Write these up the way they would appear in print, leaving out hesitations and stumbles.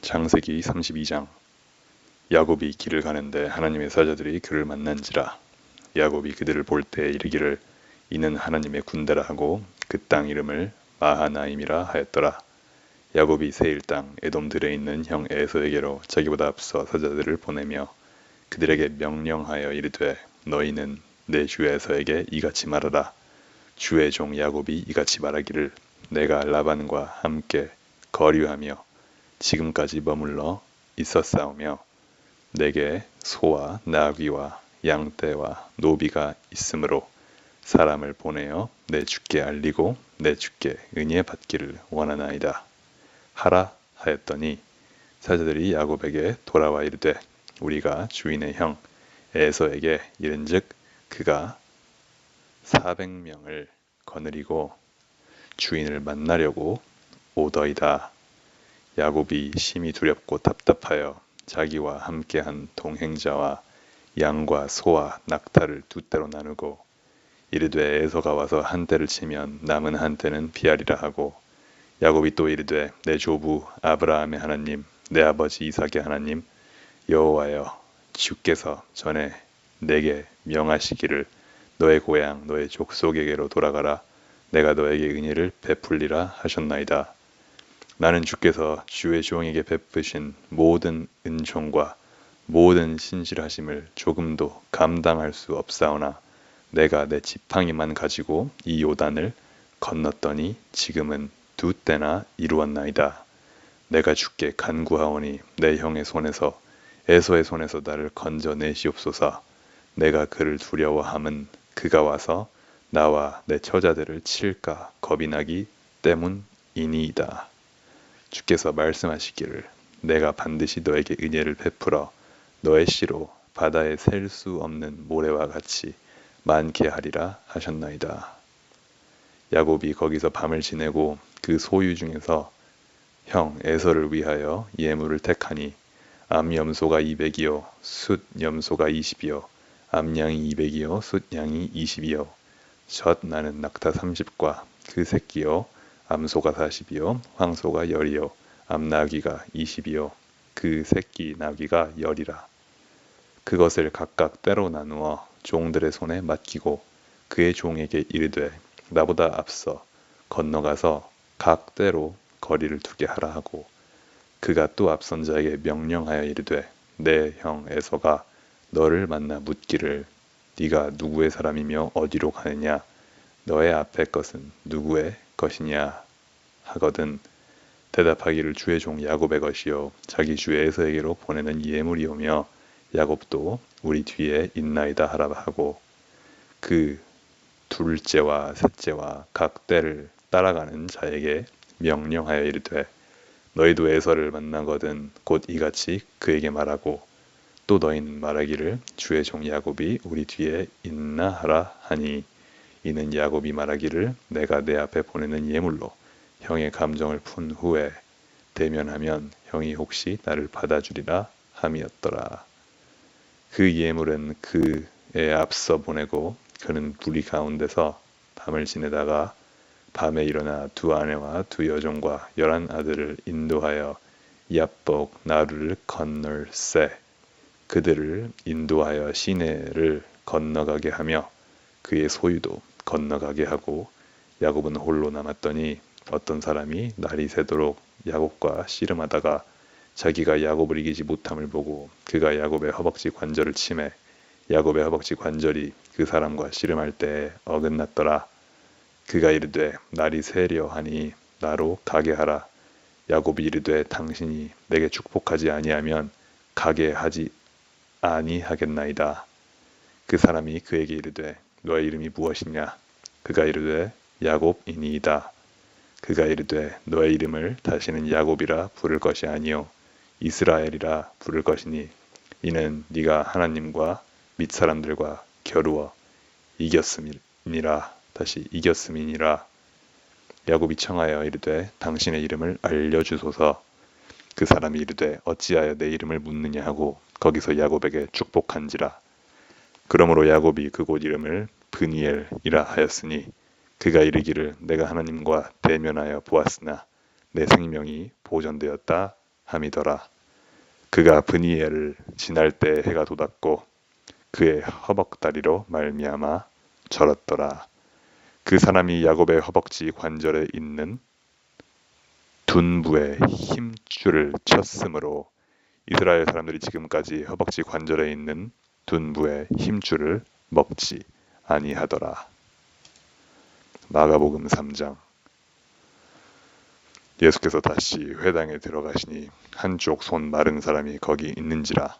창세기 32장. 야곱이 길을 가는데 하나님의 사자들이 그를 만난지라. 야곱이 그들을 볼 때 이르기를 이는 하나님의 군대라 하고 그 땅 이름을 마하나임이라 하였더라. 야곱이 세일 땅 에돔들에 있는 형 에서에게로 자기보다 앞서 사자들을 보내며 그들에게 명령하여 이르되 너희는 내 주 에서에게 이같이 말하라. 주의 종 야곱이 이같이 말하기를 내가 라반과 함께 거류하며 지금까지 머물러 있었사오며 내게 소와 나귀와 양떼와 노비가 있으므로 사람을 보내어 내 주께 알리고 내 주께 은혜 받기를 원하나이다 하라 하였더니 사자들이 야곱에게 돌아와 이르되 우리가 주인의 형 에서에게 이른즉 그가 400명을 거느리고 주인을 만나려고 오더이다. 야곱이 심히 두렵고 답답하여 자기와 함께한 동행자와 양과 소와 낙타를 두 떼로 나누고 이르되 에서가 와서 한 떼를 치면 남은 한 떼는 피하리라 하고 야곱이 또 이르되 내 조부 아브라함의 하나님 내 아버지 이삭의 하나님 여호와여 주께서 전에 내게 명하시기를 너의 고향 너의 족속에게로 돌아가라 내가 너에게 은혜를 베풀리라 하셨나이다. 나는 주께서 주의 종에게 베푸신 모든 은총과 모든 신실하심을 조금도 감당할 수 없사오나 내가 내 지팡이만 가지고 이 요단을 건넜더니 지금은 두 때나 이루었나이다. 내가 주께 간구하오니 내 형의 손에서 에서의 손에서 나를 건져내시옵소서. 내가 그를 두려워함은 그가 와서 나와 내 처자들을 칠까 겁이 나기 때문이니이다. 주께서 말씀하시기를 내가 반드시 너에게 은혜를 베풀어 너의 씨로 바다에 셀 수 없는 모래와 같이 많게 하리라 하셨나이다. 야곱이 거기서 밤을 지내고 그 소유 중에서 형 에서를 위하여 예물을 택하니 암염소가 200이요 숫 염소가 20이요 암양이 200이요 숫 양이 20이요 젖 나는 낙타 30과 그 새끼요 암소가 40이요 황소가 10이요 암나귀가 20이요 그 새끼 나귀가 10이라. 그것을 각각 떼로 나누어 종들의 손에 맡기고 그의 종에게 이르되 나보다 앞서 건너가서 각 떼로 거리를 두게 하라 하고 그가 또 앞선 자에게 명령하여 이르되 내 형 에서가 너를 만나 묻기를 네가 누구의 사람이며 어디로 가느냐 너의 앞에 것은 누구의 것이냐 하거든 대답하기를 주의 종 야곱의 것이요 자기 주 에서에게로 보내는 예물이오며 야곱도 우리 뒤에 있나이다 하라 하고 그 둘째와 셋째와 각 떼를 따라가는 자에게 명령하여 이르되 너희도 에서를 만나거든 곧 이같이 그에게 말하고 또 너희는 말하기를 주의 종 야곱이 우리 뒤에 있나 하라 하니 이는 야곱이 말하기를 내가 내 앞에 보내는 예물로 형의 감정을 푼 후에 대면하면 형이 혹시 나를 받아주리라 함이었더라. 그 예물은 그의 앞서 보내고 그는 무리 가운데서 밤을 지내다가 밤에 일어나 두 아내와 두 여종과 11 아들을 인도하여 야복 나루를 건널세 그들을 인도하여 시내를 건너가게 하며 그의 소유도 건너가게 하고 야곱은 홀로 남았더니 어떤 사람이 날이 새도록 야곱과 씨름하다가 자기가 야곱을 이기지 못함을 보고 그가 야곱의 허벅지 관절을 치매 야곱의 허벅지 관절이 그 사람과 씨름할 때에 어긋났더라. 그가 이르되 날이 새려 하니 나로 가게 하라. 야곱이 이르되 당신이 내게 축복하지 아니하면 가게 하지 아니하겠나이다. 그 사람이 그에게 이르되 너의 이름이 무엇이냐? 그가 이르되 야곱이니이다. 그가 이르되 너의 이름을 다시는 야곱이라 부를 것이 아니요 이스라엘이라 부를 것이니 이는 네가 하나님과 밑 사람들과 겨루어 이겼음이니라. 다시 이겼음이니라. 야곱이 청하여 이르되 당신의 이름을 알려주소서. 그 사람이 이르되 어찌하여 내 이름을 묻느냐 하고 거기서 야곱에게 축복한지라. 그러므로 야곱이 그곳 이름을 브니엘이라 하였으니 그가 이르기를 내가 하나님과 대면하여 보았으나 내 생명이 보존되었다 함이더라. 그가 브니엘을 지날 때 해가 돋았고 그의 허벅다리로 말미암아 절었더라. 그 사람이 야곱의 허벅지 관절에 있는 둔부의 힘줄을 쳤으므로 이스라엘 사람들이 지금까지 허벅지 관절에 있는 둔부의 힘줄을 먹지 아니하더라. 마가복음 3장. 예수께서 다시 회당에 들어가시니 한쪽 손 마른 사람이 거기 있는지라.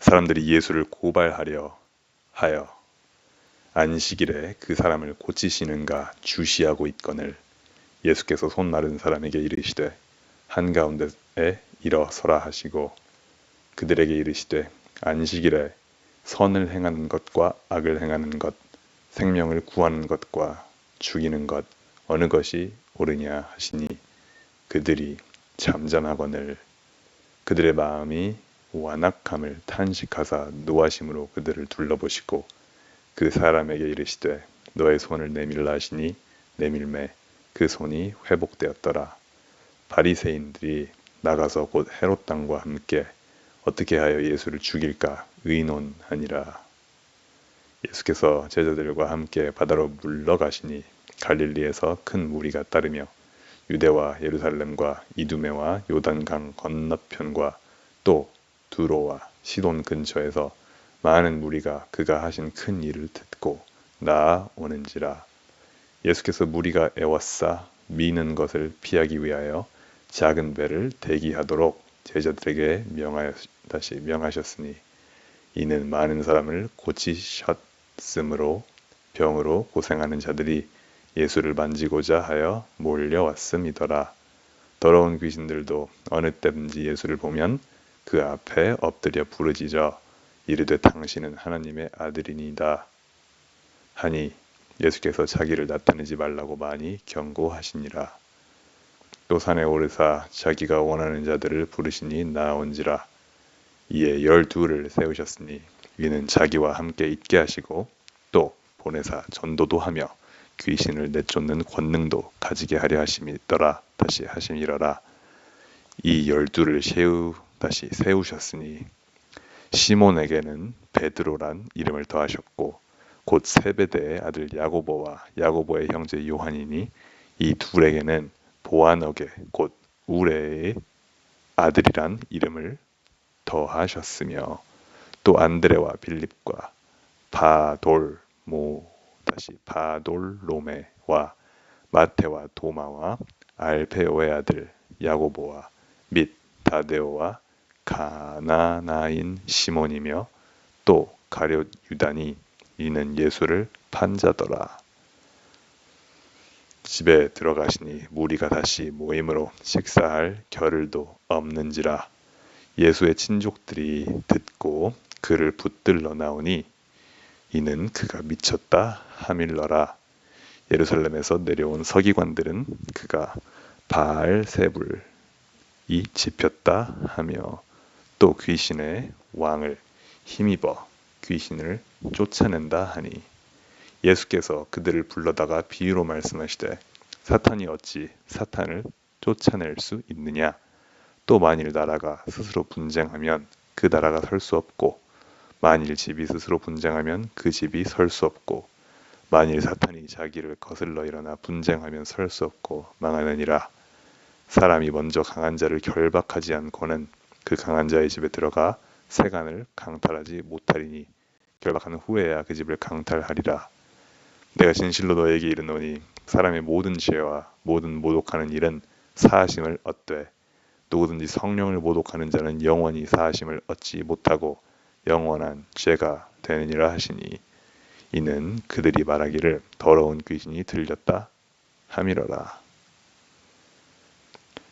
사람들이 예수를 고발하려 하여 안식일에 그 사람을 고치시는가 주시하고 있거늘 예수께서 손 마른 사람에게 이르시되 한가운데에 일어서라 하시고 그들에게 이르시되 안식일에 선을 행하는 것과 악을 행하는 것, 생명을 구하는 것과 죽이는 것 어느 것이 옳으냐 하시니 그들이 잠잠하거늘 그들의 마음이 완악함을 탄식하사 노하심으로 그들을 둘러보시고 그 사람에게 이르시되 너의 손을 내밀라 하시니 내밀매 그 손이 회복되었더라. 바리새인들이 나가서 곧 헤롯 당과 함께 어떻게 하여 예수를 죽일까 의논하니라. 예수께서 제자들과 함께 바다로 물러가시니 갈릴리에서 큰 무리가 따르며 유대와 예루살렘과 이두메와 요단강 건너편과 또 두로와 시돈 근처에서 많은 무리가 그가 하신 큰 일을 듣고 나아오는지라. 예수께서 무리가 애워싸 미는 것을 피하기 위하여 작은 배를 대기하도록 제자들에게 명하셨으니 이는 많은 사람을 고치셨으므로 병으로 고생하는 자들이 예수를 만지고자 하여 몰려왔음이더라. 더러운 귀신들도 어느 때든지 예수를 보면 그 앞에 엎드려 부르짖어 이르되 당신은 하나님의 아들이니이다 하니 예수께서 자기를 나타내지 말라고 많이 경고하시니라. 또 산에 오르사 자기가 원하는 자들을 부르시니 나온지라. 이에 12를 세우셨으니 이는 자기와 함께 있게 하시고 또 보내사 전도도 하며 귀신을 내쫓는 권능도 가지게 하려 하심이더라. 다시 하심이러라. 이 12를 다시 세우셨으니 시몬에게는 베드로란 이름을 더하셨고 곧 세베대의 아들 야고보와 야고보의 형제 요한이니 이 둘에게는 보아너게 곧 우레의 아들이란 이름을 더하셨으며 또 안드레와 빌립과 바돌로메와 마테와 도마와 알페오의 아들 야고보와 및 다데오와 가나나인 시몬이며 또 가룟 유다니 이는 예수를 판 자더라. 집에 들어가시니 무리가 다시 모임으로 식사할 겨를도 없는지라. 예수의 친족들이 듣고 그를 붙들러 나오니 이는 그가 미쳤다 하밀러라. 예루살렘에서 내려온 서기관들은 그가 바알세불이 집혔다 하며 또 귀신의 왕을 힘입어 귀신을 쫓아낸다 하니 예수께서 그들을 불러다가 비유로 말씀하시되 사탄이 어찌 사탄을 쫓아낼 수 있느냐. 또 만일 나라가 스스로 분쟁하면 그 나라가 설 수 없고 만일 집이 스스로 분쟁하면 그 집이 설 수 없고 만일 사탄이 자기를 거슬러 일어나 분쟁하면 설 수 없고 망하느니라. 사람이 먼저 강한 자를 결박하지 않고는 그 강한 자의 집에 들어가 세간을 강탈하지 못하리니 결박한 후에야 그 집을 강탈하리라. 내가 진실로 너에게 이르노니 사람의 모든 죄와 모든 모독하는 일은 사하심을 얻되 누구든지 성령을 모독하는 자는 영원히 사하심을 얻지 못하고 영원한 죄가 되느니라 하시니 이는 그들이 말하기를 더러운 귀신이 들렸다 함이러라.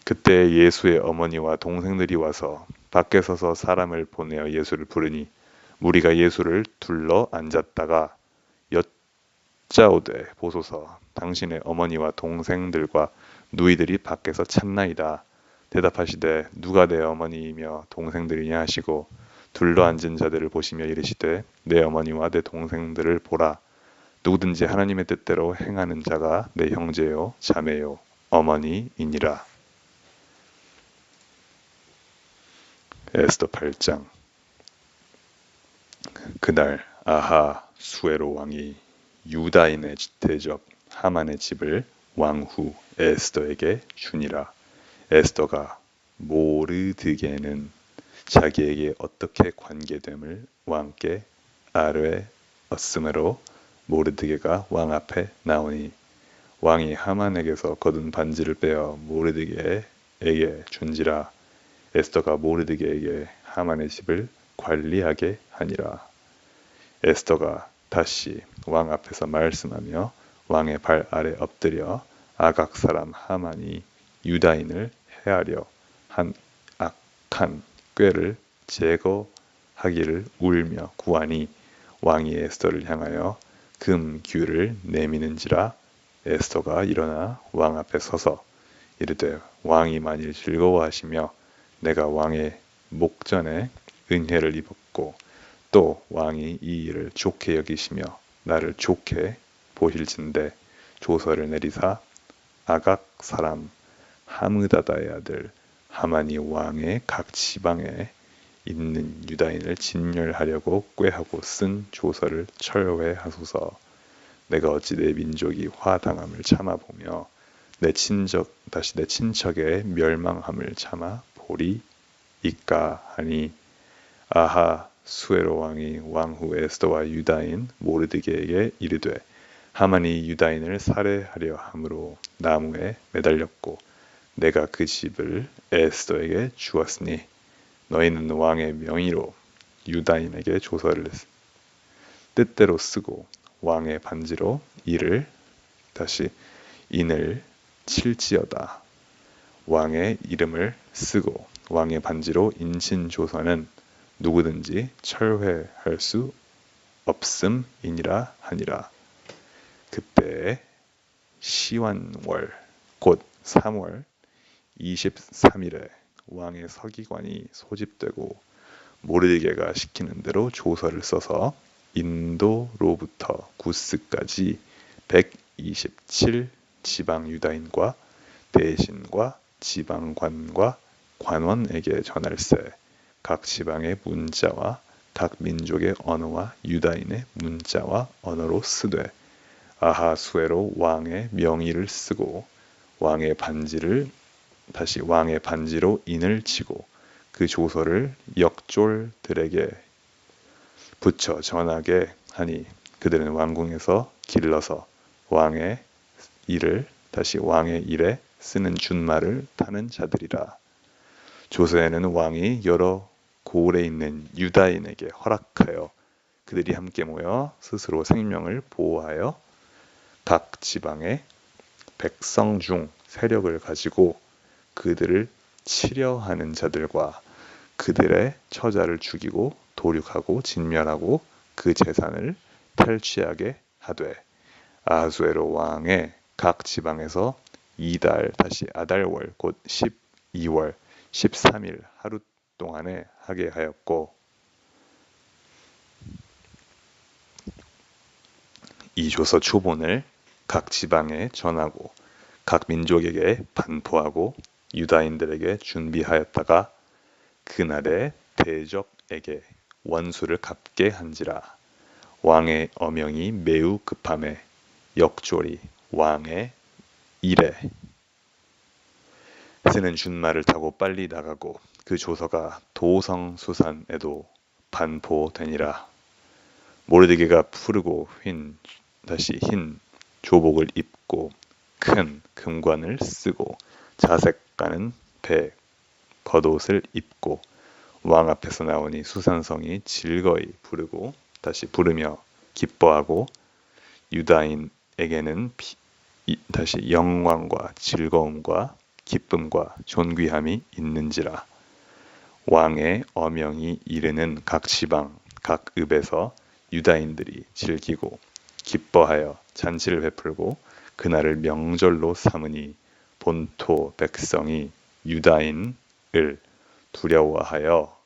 그때 예수의 어머니와 동생들이 와서 밖에 서서 사람을 보내어 예수를 부르니 무리가 예수를 둘러 앉았다가 여짜오되 보소서 당신의 어머니와 동생들과 누이들이 밖에서 찾나이다. 대답하시되 누가 내 어머니이며 동생들이냐 하시고 둘러앉은 자들을 보시며 이르시되 내 어머니와 내 동생들을 보라. 누구든지 하나님의 뜻대로 행하는 자가 내 형제요 자매요 어머니이니라. 에스더 8장. 그날 아하수에로 왕이 유다인의 대적 하만의 집을 왕후 에스더에게 주니라. 에스더가 모르드게는 자기에게 어떻게 관계됨을 왕께 아뢰었으므로 모르드게가 왕 앞에 나오니 왕이 하만에게서 거둔 반지를 빼어 모르드게에게 준지라. 에스더가 모르드게에게 하만의 집을 관리하게 하니라. 에스더가 다시 왕 앞에서 말씀하며 왕의 발 아래 엎드려 아각 사람 하만이 유다인을 해하려 한 악한 꾀를 제거하기를 울며 구하니 왕이 에스더를 향하여 금규를 내미는지라. 에스더가 일어나 왕 앞에 서서 이르되 왕이 만일 즐거워하시며 내가 왕의 목전에 은혜를 입었고 또 왕이 이 일을 좋게 여기시며 나를 좋게 보실진대 조서를 내리사 아각 사람 하므다다의 아들 하만이 왕의 각 지방에 있는 유다인을 진멸하려고 꾀하고 쓴 조서를 철회하소서. 내가 어찌 내 민족이 화당함을 참아보며 내 친척의 멸망함을 참아 보리이까 하니 아하수에로 왕이 왕후 에스더와 유다인 모르드게에게 이르되 하만이 유다인을 살해하려 함으로 나무에 매달렸고 내가 그 집을 에스더에게 주었으니 너희는 왕의 명의로 유다인에게 조서를 뜻대로 쓰고 왕의 반지로 인을 칠지어다. 왕의 이름을 쓰고 왕의 반지로 인친 조서는 누구든지 철회할 수 없음이니라 하니라. 그때에 시완월 곧 3월 23일에 왕의 서기관이 소집되고 모르드게가 시키는 대로 조서를 써서 인도로부터 구스까지 127 지방 유다인과 대신과 지방관과 관원에게 전할세. 각 지방의 문자와 각 민족의 언어와 유다인의 문자와 언어로 쓰되 아하수에로 왕의 명의를 쓰고 왕의 반지로 인을 치고 그 조서를 역졸들에게 붙여 전하게 하니 그들은 왕궁에서 길러서 왕의 일에 쓰는 준말을 타는 자들이라. 조서에는 왕이 여러 고을에 있는 유다인에게 허락하여 그들이 함께 모여 스스로 생명을 보호하여 각 지방의 백성 중 세력을 가지고 그들을 치려하는 자들과 그들의 처자를 죽이고 도륙하고 진멸하고 그 재산을 탈취하게 하되 아하수에로 왕의 각 지방에서 아달월 곧 12월 13일 하루 동안에 하게 하였고 이 조서 초본을 각 지방에 전하고 각 민족에게 반포하고 유다인들에게 준비하였다가 그날에 대적에게 원수를 갚게 한지라. 왕의 어명이 매우 급함에 역졸이 왕의 일에 쓰는 준말을 타고 빨리 나가고 그 조서가 도성 수산에도 반포되니라. 모르드게가 푸르고 흰 조복을 입고 큰 금관을 쓰고 자색 가는 배 겉옷을 입고 왕 앞에서 나오니 수산성이 즐거이 부르며 기뻐하고 유다인에게는 영광과 즐거움과 기쁨과 존귀함이 있는지라. 왕의 어명이 이르는 각 지방 각 읍에서 유다인들이 즐기고 기뻐하여 잔치를 베풀고 그날을 명절로 삼으니 본토 백성이 유다인을 두려워하여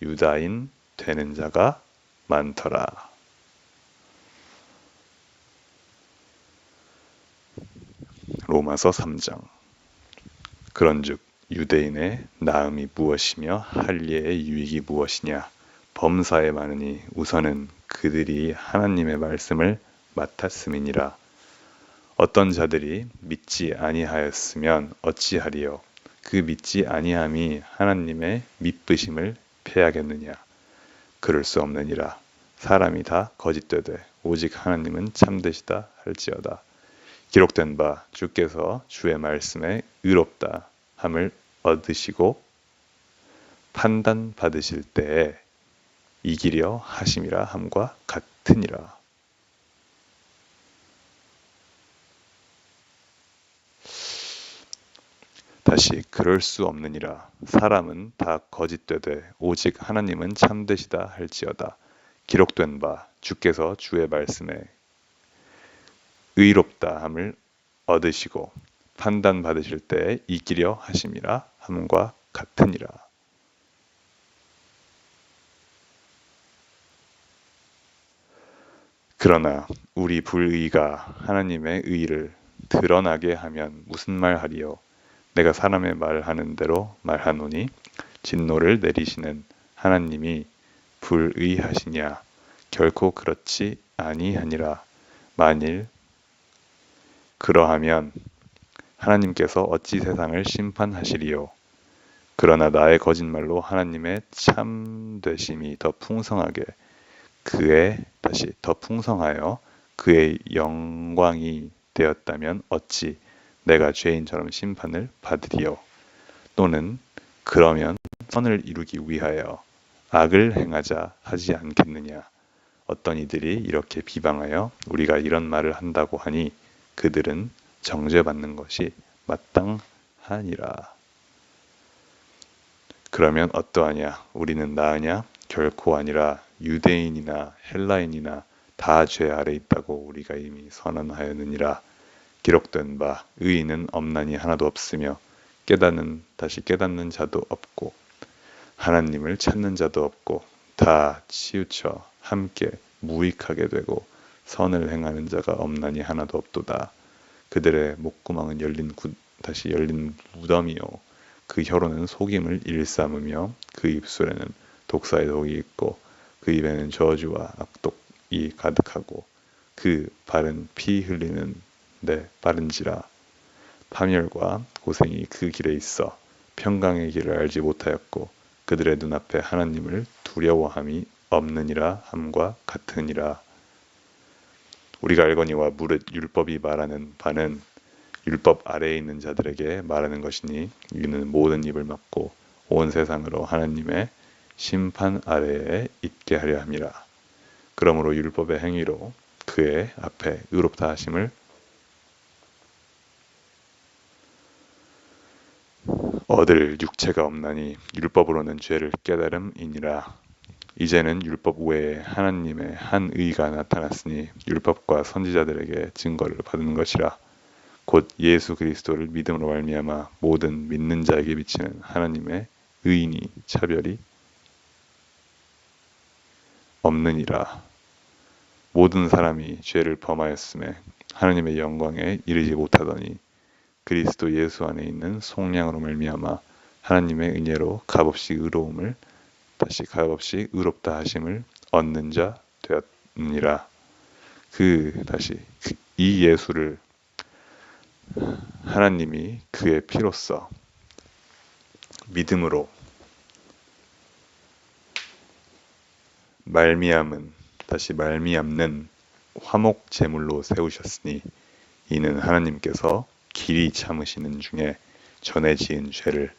유다인 되는 자가 많더라. 로마서 3장. 그런즉 유대인의 나음이 무엇이며 할례의 유익이 무엇이냐. 범사에 많으니 우선은 그들이 하나님의 말씀을 맡았음이니라. 어떤 자들이 믿지 아니하였으면 어찌하리요. 그 믿지 아니함이 하나님의 믿으심을 패하겠느냐. 그럴 수 없느니라. 사람이 다 거짓되되 오직 하나님은 참되시다 할지어다. 기록된 바 주께서 주의 말씀에 의롭다 함을 얻으시고 판단 받으실 때에 이기려 하심이라 함과 같으니라. 다시 그럴 수 없느니라. 사람은 다 거짓되되 오직 하나님은 참되시다 할지어다. 기록된 바 주께서 주의 말씀에 의롭다 함을 얻으시고 판단 받으실 때에 이기려 하심이라 함과 같으니라. 그러나 우리 불의가 하나님의 의를 드러나게 하면 무슨 말하리요. 내가 사람의 말하는 대로 말하노니 진노를 내리시는 하나님이 불의하시냐. 결코 그렇지 아니하니라. 만일 그러하면 하나님께서 어찌 세상을 심판하시리요. 그러나 나의 거짓말로 하나님의 참되심이 더 풍성하게 더 풍성하여 그의 영광이 되었다면 어찌 내가 죄인처럼 심판을 받으리요. 또는 그러면 선을 이루기 위하여 악을 행하자 하지 않겠느냐. 어떤 이들이 이렇게 비방하여 우리가 이런 말을 한다고 하니 그들은 정죄받는 것이 마땅하니라. 그러면 어떠하냐? 우리는 나으냐? 결코 아니라 유대인이나 헬라인이나 다 죄 아래 있다고 우리가 이미 선언하였느니라. 기록된 바 의인은 없나니 하나도 없으며 다시 깨닫는 자도 없고 하나님을 찾는 자도 없고 다 치우쳐 함께 무익하게 되고 선을 행하는 자가 없나니 하나도 없도다. 그들의 목구멍은 다시 열린 무덤이요 그 혀로는 속임을 일삼으며 그 입술에는 독사의 독이 있고 그 입에는 저주와 악독이 가득하고 그 발은 피 흘리는 데 빠른지라. 파멸과 고생이 그 길에 있어 평강의 길을 알지 못하였고 그들의 눈앞에 하나님을 두려워함이 없느니라 함과 같으니라. 우리가 알거니와 무릇 율법이 말하는 바는 율법 아래에 있는 자들에게 말하는 것이니 이는 모든 입을 막고 온 세상으로 하나님의 심판 아래에 있게 하려 함이라. 그러므로 율법의 행위로 그의 앞에 의롭다 하심을 얻을 육체가 없나니 율법으로는 죄를 깨달음이니라. 이제는 율법 외에 하나님의 한 의가 나타났으니 율법과 선지자들에게 증거를 받은 것이라. 곧 예수 그리스도를 믿음으로 말미암아 모든 믿는 자에게 비치는 하나님의 의인이 차별이 없느니라. 모든 사람이 죄를 범하였음에 하나님의 영광에 이르지 못하더니 그리스도 예수 안에 있는 속량으로 말미암아 하나님의 은혜로 값없이 의롭다 하심을 얻는 자 되었느니라. 이 예수를 하나님이 그의 피로써 믿음으로 말미암는 화목 제물로 세우셨으니 이는 하나님께서 길이 참으시는 중에 전에 지은 죄를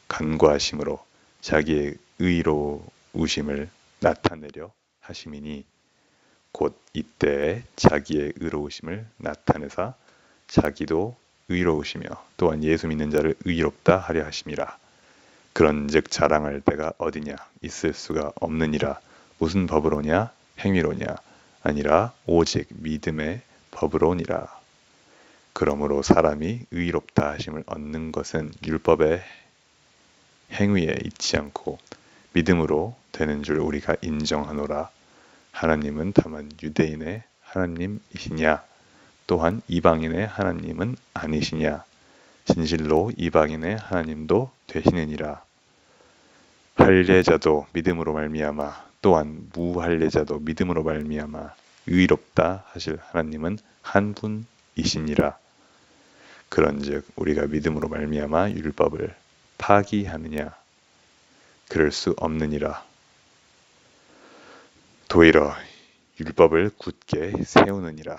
간과하심으로 자기의 의로우심을 나타내려 하심이니 곧 이때에 자기의 의로우심을 나타내사 자기도 의로우시며 또한 예수 믿는 자를 의롭다 하려 하심이라. 그런즉 자랑할 때가 어디냐? 있을 수가 없느니라. 무슨 법으로냐? 행위로냐? 아니라 오직 믿음의 법으로니라. 그러므로 사람이 의롭다 하심을 얻는 것은 율법의 행위에 있지 않고 믿음으로 되는 줄 우리가 인정하노라. 하나님은 다만 유대인의 하나님이시냐? 또한 이방인의 하나님은 아니시냐? 진실로 이방인의 하나님도 되시느니라. 할례자도 믿음으로 말미암아 또한 무할례자도 믿음으로 말미암아 의롭다 하실 하나님은 한 분이시니라. 그런즉 우리가 믿음으로 말미암아 율법을 파기하느냐? 그럴 수 없느니라. 도리어 율법을 굳게 세우느니라.